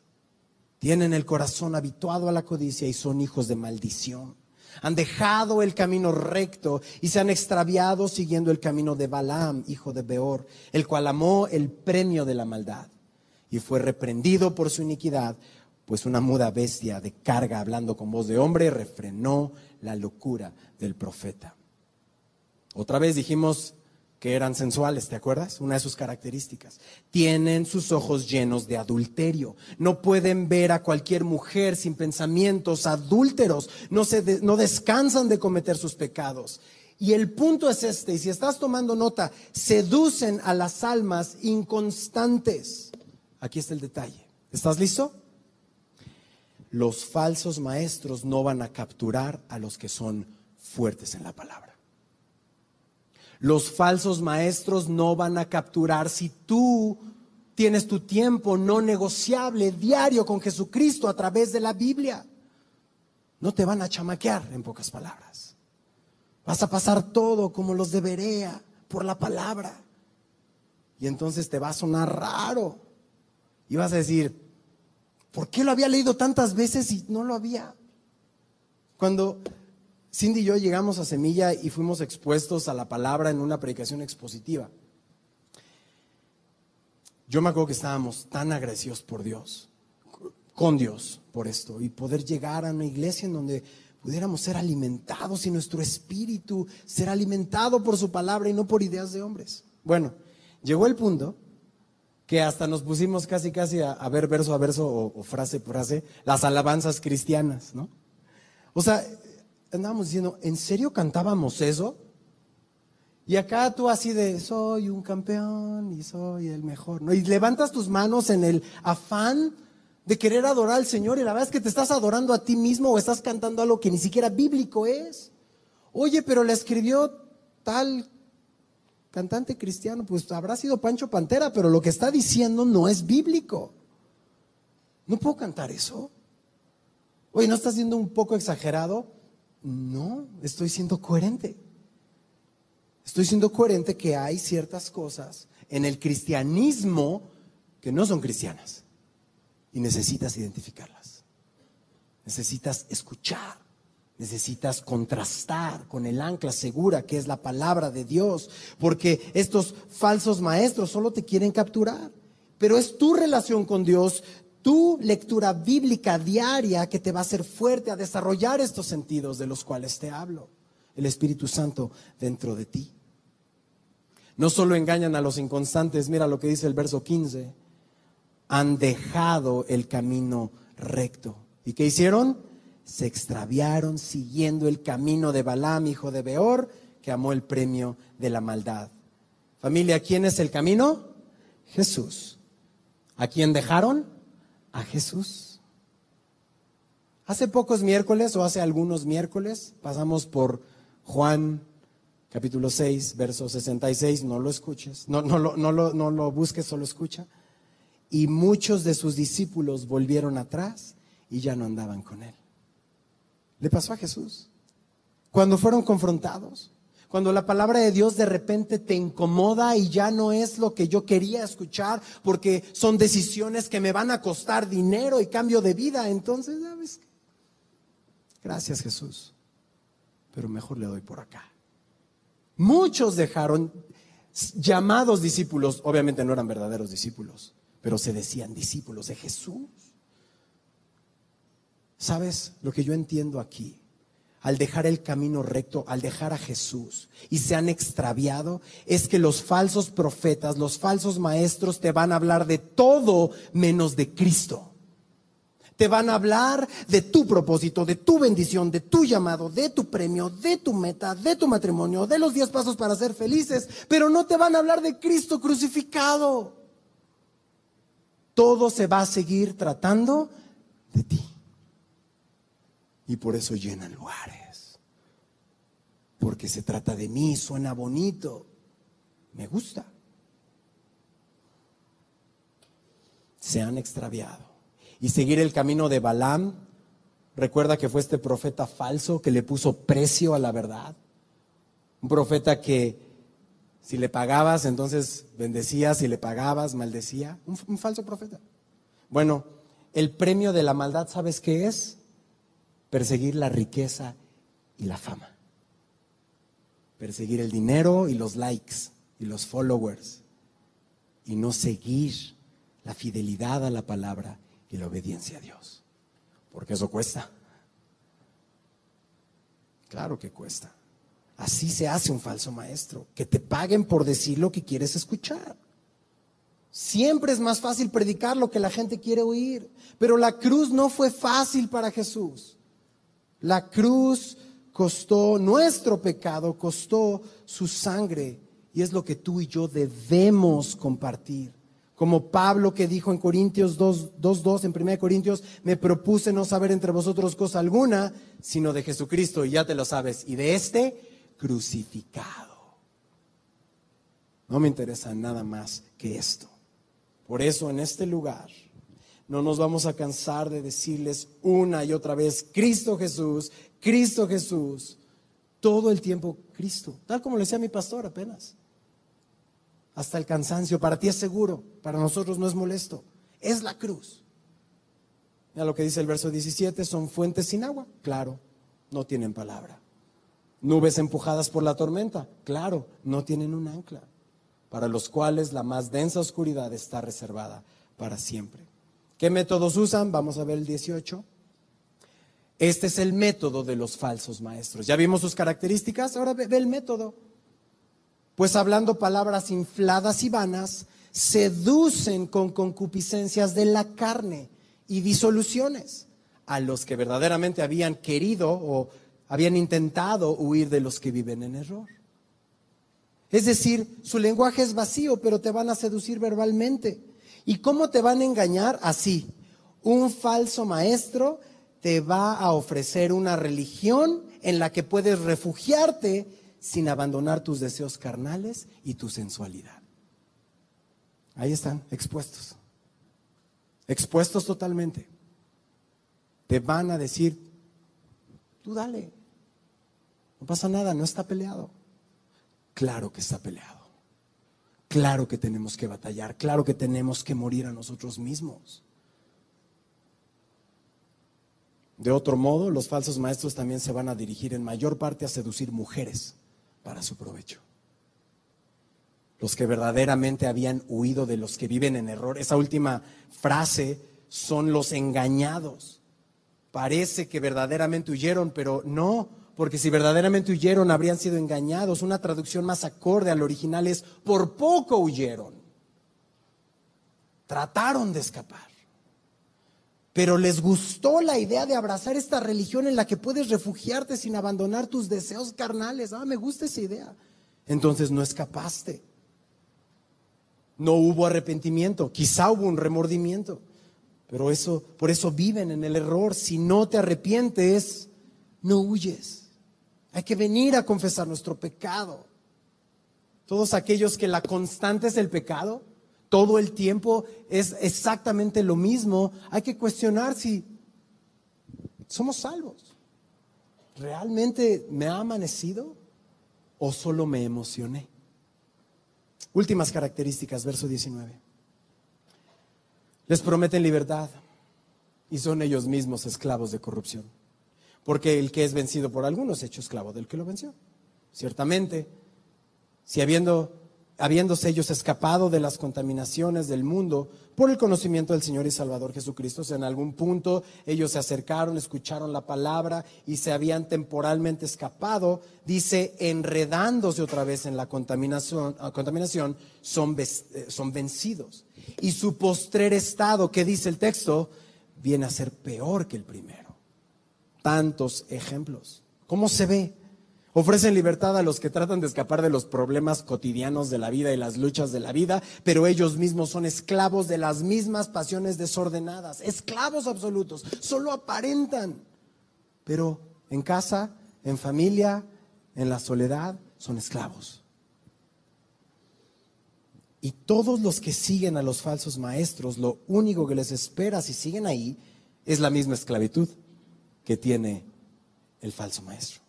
tienen el corazón habituado a la codicia y son hijos de maldición, han dejado el camino recto y se han extraviado siguiendo el camino de Balaam, hijo de Beor, el cual amó el premio de la maldad y fue reprendido por su iniquidad, pues una muda bestia de carga hablando con voz de hombre refrenó la locura del profeta. Otra vez dijimos que eran sensuales, ¿te acuerdas? Una de sus características. Tienen sus ojos llenos de adulterio. No pueden ver a cualquier mujer sin pensamientos adúlteros. No descansan de cometer sus pecados. Y el punto es este, y si estás tomando nota, seducen a las almas inconstantes. Aquí está el detalle. ¿Estás listo? Los falsos maestros no van a capturar a los que son fuertes en la palabra. Los falsos maestros no van a capturar si tú tienes tu tiempo no negociable diario con Jesucristo a través de la Biblia. No te van a chamaquear, en pocas palabras. Vas a pasar todo como los de Berea por la palabra. Y entonces te va a sonar raro. Y vas a decir, ¿por qué lo había leído tantas veces y no lo había? Cuando Cindy y yo llegamos a Semilla y fuimos expuestos a la palabra en una predicación expositiva, yo me acuerdo que estábamos tan agradecidos por Dios, con Dios por esto, y poder llegar a una iglesia en donde pudiéramos ser alimentados y nuestro espíritu ser alimentado por su palabra y no por ideas de hombres. Bueno, llegó el punto que hasta nos pusimos casi a ver verso a verso o frase por frase las alabanzas cristianas, ¿no? O sea, andábamos diciendo, ¿en serio cantábamos eso? Y acá tú así de, soy un campeón y soy el mejor, ¿no? Y levantas tus manos en el afán de querer adorar al Señor y la verdad es que te estás adorando a ti mismo o estás cantando algo que ni siquiera bíblico es. Oye, pero la escribió tal cantante cristiano, pues habrá sido Pancho Pantera, pero lo que está diciendo no es bíblico. ¿No puedo cantar eso? Oye, ¿no estás siendo un poco exagerado? No, estoy siendo coherente. Estoy siendo coherente que hay ciertas cosas en el cristianismo que no son cristianas y necesitas identificarlas. Necesitas escuchar, necesitas contrastar con el ancla segura que es la palabra de Dios, porque estos falsos maestros solo te quieren capturar, pero es tu relación con Dios, tu lectura bíblica diaria que te va a hacer fuerte a desarrollar estos sentidos de los cuales te hablo, el Espíritu Santo dentro de ti. No solo engañan a los inconstantes, mira lo que dice el verso 15, han dejado el camino recto. ¿Y qué hicieron? Se extraviaron siguiendo el camino de Balaam, hijo de Beor, que amó el premio de la maldad. Familia, ¿quién es el camino? Jesús. ¿A quién dejaron? A Jesús. Hace pocos miércoles o hace algunos miércoles pasamos por Juan capítulo 6, verso 66. No lo escuches, no lo busques, solo escucha. Y muchos de sus discípulos volvieron atrás y ya no andaban con él. Le pasó a Jesús. Cuando fueron confrontados, cuando la palabra de Dios de repente te incomoda y ya no es lo que yo quería escuchar, porque son decisiones que me van a costar dinero y cambio de vida, entonces, ¿sabes qué? Gracias, Jesús, pero mejor le doy por acá. Muchos dejaron, llamados discípulos, obviamente no eran verdaderos discípulos, pero se decían discípulos de Jesús. ¿Sabes lo que yo entiendo aquí? Al dejar el camino recto, al dejar a Jesús y se han extraviado, es que los falsos profetas, los falsos maestros te van a hablar de todo menos de Cristo. Te van a hablar de tu propósito, de tu bendición, de tu llamado, de tu premio, de tu meta, de tu matrimonio, de los 10 pasos para ser felices, pero no te van a hablar de Cristo crucificado. Todo se va a seguir tratando de ti. Y por eso llenan lugares. Porque se trata de mí, suena bonito, me gusta. Se han extraviado. Y seguir el camino de Balaam, recuerda que fue este profeta falso que le puso precio a la verdad. Un profeta que si le pagabas, entonces bendecía, si le pagabas, maldecía. Un falso profeta. Bueno, el premio de la maldad, ¿sabes qué es? Perseguir la riqueza y la fama. Perseguir el dinero y los likes y los followers. Y no seguir la fidelidad a la palabra y la obediencia a Dios. Porque eso cuesta. Claro que cuesta. Así se hace un falso maestro. Que te paguen por decir lo que quieres escuchar. Siempre es más fácil predicar lo que la gente quiere oír. Pero la cruz no fue fácil para Jesús. La cruz costó nuestro pecado, costó su sangre, y es lo que tú y yo debemos compartir. Como Pablo que dijo en Corintios 2:2, en 1 Corintios, me propuse no saber entre vosotros cosa alguna, sino de Jesucristo, y ya te lo sabes, y de este crucificado. No me interesa nada más que esto. Por eso en este lugar no nos vamos a cansar de decirles una y otra vez, Cristo Jesús, todo el tiempo Cristo. Tal como le decía mi pastor apenas. Hasta el cansancio, para ti es seguro, para nosotros no es molesto. Es la cruz. Mira lo que dice el verso 17, son fuentes sin agua. Claro, no tienen palabra. Nubes empujadas por la tormenta. Claro, no tienen un ancla. Para los cuales la más densa oscuridad está reservada para siempre. ¿Qué métodos usan? Vamos a ver el 18. Este es el método de los falsos maestros. Ya vimos sus características, ahora ve el método. Pues hablando palabras infladas y vanas, seducen con concupiscencias de la carne y disoluciones a los que verdaderamente habían querido o habían intentado huir de los que viven en error. Es decir, su lenguaje es vacío, pero te van a seducir verbalmente. ¿Y cómo te van a engañar? Así, un falso maestro te va a ofrecer una religión en la que puedes refugiarte sin abandonar tus deseos carnales y tu sensualidad. Ahí están, expuestos. Expuestos totalmente. Te van a decir, tú dale, no pasa nada, no está peleado. Claro que está peleado. Claro que tenemos que batallar, claro que tenemos que morir a nosotros mismos. De otro modo, los falsos maestros también se van a dirigir en mayor parte a seducir mujeres para su provecho. Los que verdaderamente habían huido de los que viven en error. Esa última frase son los engañados. Parece que verdaderamente huyeron, pero no, porque si verdaderamente huyeron habrían sido engañados. Una traducción más acorde al original es: por poco huyeron. Trataron de escapar. Pero les gustó la idea de abrazar esta religión en la que puedes refugiarte sin abandonar tus deseos carnales. Me gusta esa idea. Entonces no escapaste. No hubo arrepentimiento. Quizá hubo un remordimiento. Pero por eso viven en el error. Si no te arrepientes, no huyes. Hay que venir a confesar nuestro pecado. Todos aquellos que la constante es el pecado, todo el tiempo es exactamente lo mismo, hay que cuestionar si somos salvos. ¿Realmente me ha amanecido o solo me emocioné? Últimas características, verso 19. Les prometen libertad y son ellos mismos esclavos de corrupción. Porque el que es vencido por alguno es hecho esclavo del que lo venció. Ciertamente, si habiéndose ellos escapado de las contaminaciones del mundo por el conocimiento del Señor y Salvador Jesucristo, en algún punto ellos se acercaron, escucharon la palabra y se habían temporalmente escapado, dice, enredándose otra vez en la contaminación, son vencidos. Y su postrer estado, ¿qué dice el texto? Viene a ser peor que el primero. Tantos ejemplos. ¿Cómo se ve? Ofrecen libertad a los que tratan de escapar de los problemas cotidianos de la vida y las luchas de la vida, pero ellos mismos son esclavos de las mismas pasiones desordenadas, esclavos absolutos, solo aparentan, pero en casa, en familia, en la soledad, son esclavos. Y todos los que siguen a los falsos maestros, lo único que les espera si siguen ahí es la misma esclavitud que tiene el falso maestro.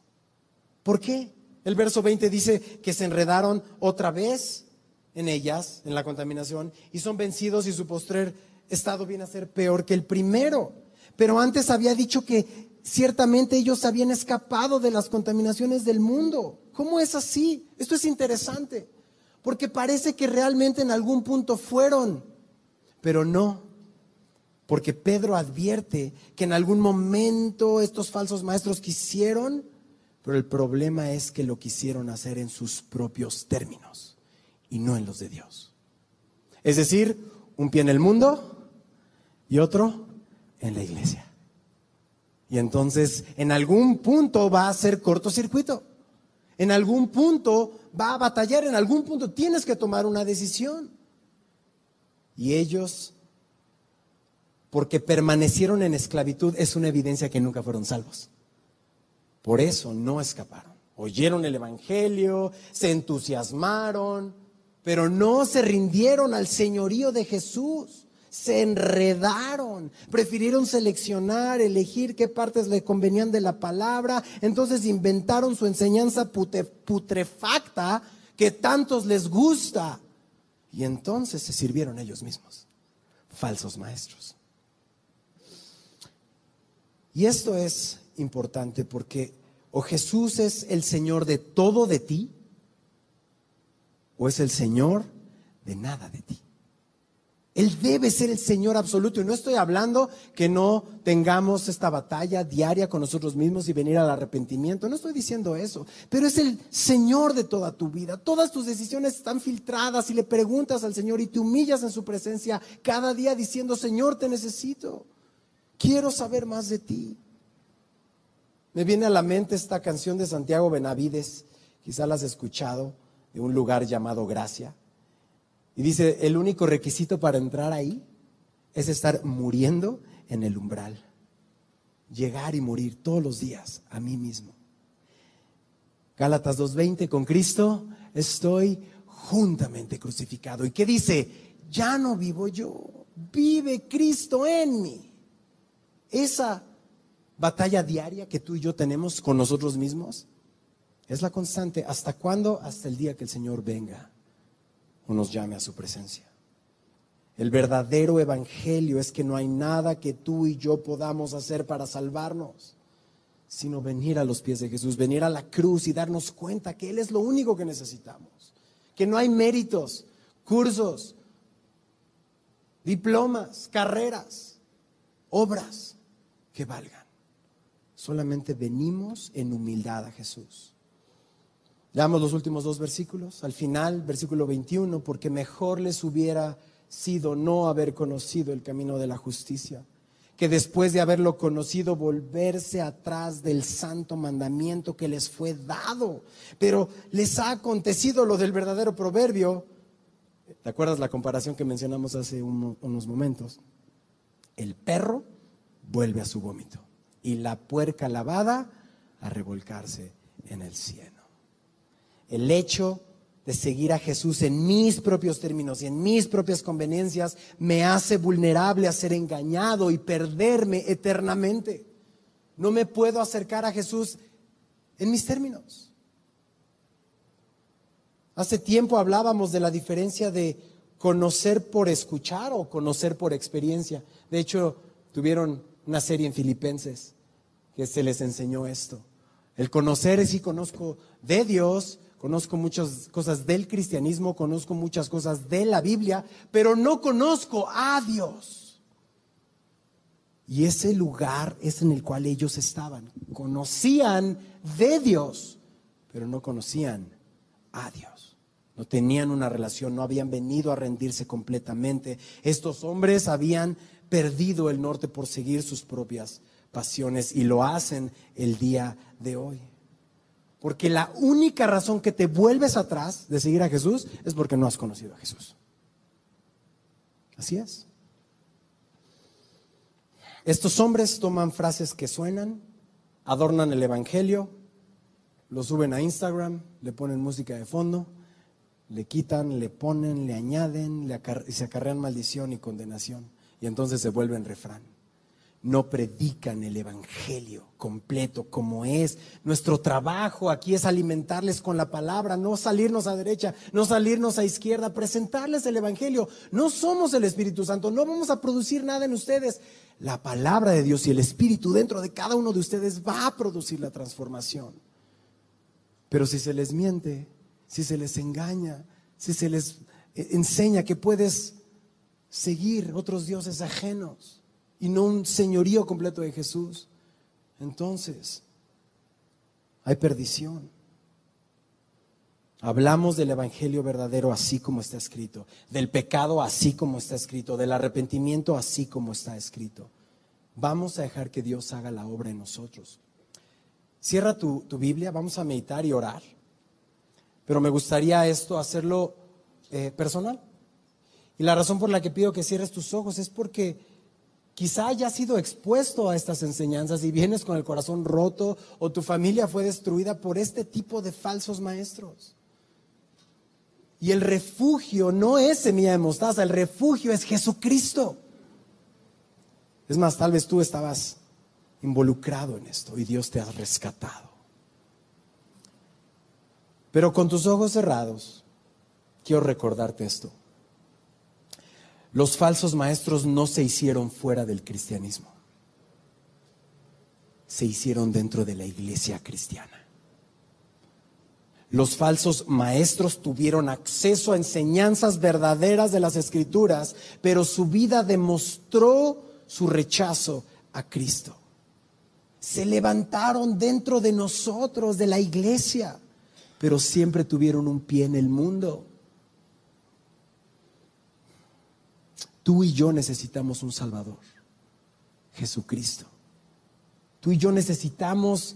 ¿Por qué? El verso 20 dice que se enredaron otra vez en ellas, en la contaminación, y son vencidos y su postrer estado viene a ser peor que el primero. Pero antes había dicho que ciertamente ellos habían escapado de las contaminaciones del mundo. ¿Cómo es así? Esto es interesante, porque parece que realmente en algún punto fueron, pero no. Porque Pedro advierte que en algún momento estos falsos maestros quisieron, pero el problema es que lo quisieron hacer en sus propios términos y no en los de Dios. Es decir, un pie en el mundo y otro en la iglesia. Y entonces en algún punto va a ser cortocircuito. En algún punto va a batallar, en algún punto tienes que tomar una decisión. Y ellos, porque permanecieron en esclavitud, es una evidencia que nunca fueron salvos. Por eso no escaparon. Oyeron el evangelio, se entusiasmaron, pero no se rindieron al señorío de Jesús. Se enredaron, prefirieron seleccionar, elegir qué partes le convenían de la palabra. Entonces inventaron su enseñanza putrefacta que tantos les gusta. Y entonces se sirvieron ellos mismos, falsos maestros. Y esto es importante porque o Jesús es el Señor de todo de ti, o es el Señor de nada de ti. Él debe ser el Señor absoluto. Y no estoy hablando que no tengamos esta batalla diaria con nosotros mismos y venir al arrepentimiento. No estoy diciendo eso. Pero es el Señor de toda tu vida. Todas tus decisiones están filtradas y le preguntas al Señor y te humillas en su presencia cada día diciendo: Señor, te necesito. Quiero saber más de ti. Me viene a la mente esta canción de Santiago Benavides. Quizá la has escuchado, de un lugar llamado Gracia. Y dice, el único requisito para entrar ahí es estar muriendo en el umbral. Llegar y morir todos los días a mí mismo. Gálatas 2:20, con Cristo estoy juntamente crucificado. ¿Y qué dice? Ya no vivo yo, vive Cristo en mí. Esa batalla diaria que tú y yo tenemos con nosotros mismos es la constante. ¿Hasta cuándo? Hasta el día que el Señor venga o nos llame a su presencia. El verdadero evangelio es que no hay nada que tú y yo podamos hacer para salvarnos, sino venir a los pies de Jesús, venir a la cruz y darnos cuenta que Él es lo único que necesitamos, que no hay méritos, cursos, diplomas, carreras, obras que valgan. Solamente venimos en humildad a Jesús. Leamos los últimos 2 versículos. Al final, versículo 21, porque mejor les hubiera sido no haber conocido el camino de la justicia, que después de haberlo conocido volverse atrás del santo mandamiento que les fue dado. Pero les ha acontecido lo del verdadero proverbio. ¿Te acuerdas la comparación que mencionamos hace unos momentos? El perro vuelve a su vómito y la puerca lavada a revolcarse en el cieno. El hecho de seguir a Jesús en mis propios términos y en mis propias conveniencias me hace vulnerable a ser engañado y perderme eternamente. No me puedo acercar a Jesús en mis términos. Hace tiempo hablábamos de la diferencia de conocer por escuchar o conocer por experiencia. De hecho, tuvieron una serie en Filipenses que se les enseñó esto. El conocer es, sí, conozco de Dios, conozco muchas cosas del cristianismo, conozco muchas cosas de la Biblia, pero no conozco a Dios. Y ese lugar es en el cual ellos estaban. Conocían de Dios, pero no conocían a Dios. No tenían una relación, no habían venido a rendirse completamente. Estos hombres habían perdido el norte por seguir sus propias pasiones y lo hacen el día de hoy. Porque la única razón que te vuelves atrás de seguir a Jesús es porque no has conocido a Jesús. Así es. Estos hombres toman frases que suenan, adornan el evangelio, lo suben a Instagram, le ponen música de fondo, le quitan, le ponen, le añaden, y se acarrean maldición y condenación. Y entonces se vuelven refrán. No predican el evangelio completo como es. Nuestro trabajo aquí es alimentarles con la palabra, no salirnos a derecha, no salirnos a izquierda, presentarles el evangelio. No somos el Espíritu Santo, no vamos a producir nada en ustedes. La palabra de Dios y el Espíritu dentro de cada uno de ustedes va a producir la transformación. Pero si se les miente, si se les engaña, si se les enseña que puedes seguir otros dioses ajenos y no un señorío completo de Jesús, entonces hay perdición. Hablamos del evangelio verdadero así como está escrito, del pecado así como está escrito, del arrepentimiento así como está escrito. Vamos a dejar que Dios haga la obra en nosotros. Cierra tu Biblia, vamos a meditar y orar, pero me gustaría hacerlo personal. Y la razón por la que pido que cierres tus ojos es porque quizá hayas sido expuesto a estas enseñanzas y vienes con el corazón roto o tu familia fue destruida por este tipo de falsos maestros. Y el refugio no es semilla de mostaza, el refugio es Jesucristo. Es más, tal vez tú estabas involucrado en esto y Dios te ha rescatado. Pero con tus ojos cerrados, quiero recordarte esto. Los falsos maestros no se hicieron fuera del cristianismo. Se hicieron dentro de la iglesia cristiana. Los falsos maestros tuvieron acceso a enseñanzas verdaderas de las Escrituras, pero su vida demostró su rechazo a Cristo. Se levantaron dentro de nosotros, de la iglesia, pero siempre tuvieron un pie en el mundo. Tú y yo necesitamos un Salvador, Jesucristo. Tú y yo necesitamos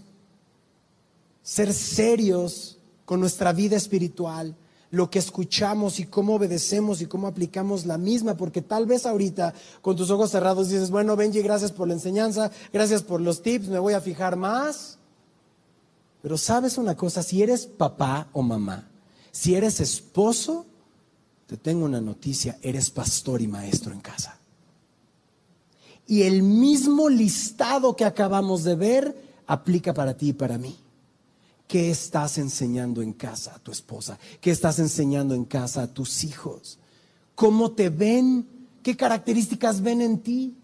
ser serios con nuestra vida espiritual, lo que escuchamos y cómo obedecemos y cómo aplicamos la misma, porque tal vez ahorita con tus ojos cerrados dices, bueno, Benji, gracias por la enseñanza, gracias por los tips, me voy a fijar más. Pero sabes una cosa, si eres papá o mamá, si eres esposo, te tengo una noticia, eres pastor y maestro en casa. Y el mismo listado que acabamos de ver aplica para ti y para mí. ¿Qué estás enseñando en casa a tu esposa? ¿Qué estás enseñando en casa a tus hijos? ¿Cómo te ven ¿Qué características ven en ti?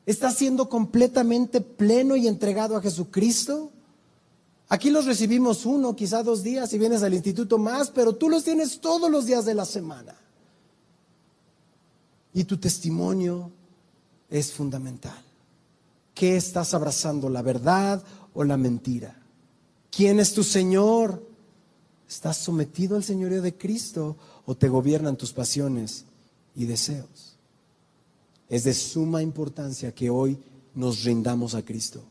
¿Estás siendo completamente pleno y entregado a Jesucristo? Aquí los recibimos uno, quizá 2 días, si vienes al instituto más, pero tú los tienes todos los días de la semana. Y tu testimonio es fundamental. ¿Qué estás abrazando, la verdad o la mentira? ¿Quién es tu Señor? ¿Estás sometido al señorío de Cristo o te gobiernan tus pasiones y deseos? Es de suma importancia que hoy nos rindamos a Cristo.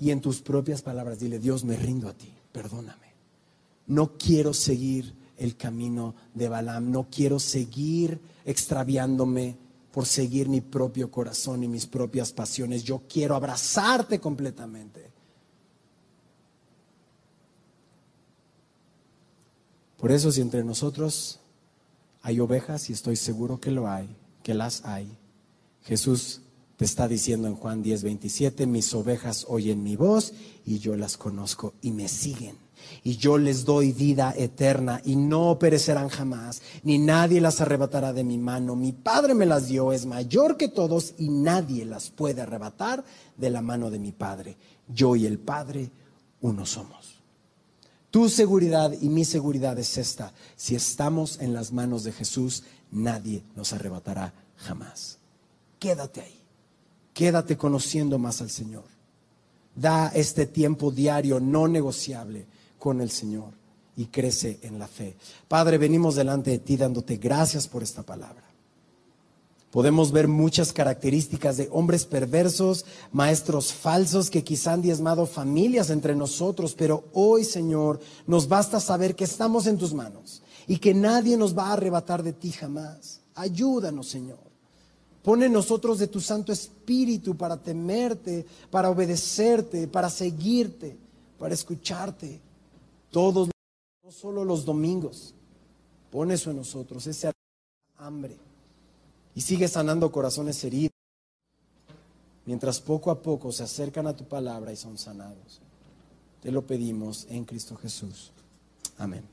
Y en tus propias palabras dile: Dios, me rindo a ti, perdóname. No quiero seguir el camino de Balaam, no quiero seguir extraviándome por seguir mi propio corazón y mis propias pasiones. Yo quiero abrazarte completamente. Por eso, si entre nosotros hay ovejas, y estoy seguro que lo hay, que las hay, Jesús te está diciendo en Juan 10:27, mis ovejas oyen mi voz y yo las conozco y me siguen. Y yo les doy vida eterna y no perecerán jamás, ni nadie las arrebatará de mi mano. Mi Padre me las dio, es mayor que todos y nadie las puede arrebatar de la mano de mi Padre. Yo y el Padre uno somos. Tu seguridad y mi seguridad es esta: si estamos en las manos de Jesús, nadie nos arrebatará jamás. Quédate ahí, quédate conociendo más al Señor. Da este tiempo diario no negociable con el Señor y crece en la fe. Padre, venimos delante de ti dándote gracias por esta palabra. Podemos ver muchas características de hombres perversos, maestros falsos que quizá han diezmado familias entre nosotros, pero hoy, Señor, nos basta saber que estamos en tus manos y que nadie nos va a arrebatar de ti jamás. Ayúdanos, Señor. Pon en nosotros de tu Santo Espíritu para temerte, para obedecerte, para seguirte, para escucharte. Todos, no solo los domingos. Pon eso en nosotros, ese hambre. Y sigue sanando corazones heridos, mientras poco a poco se acercan a tu palabra y son sanados. Te lo pedimos en Cristo Jesús. Amén.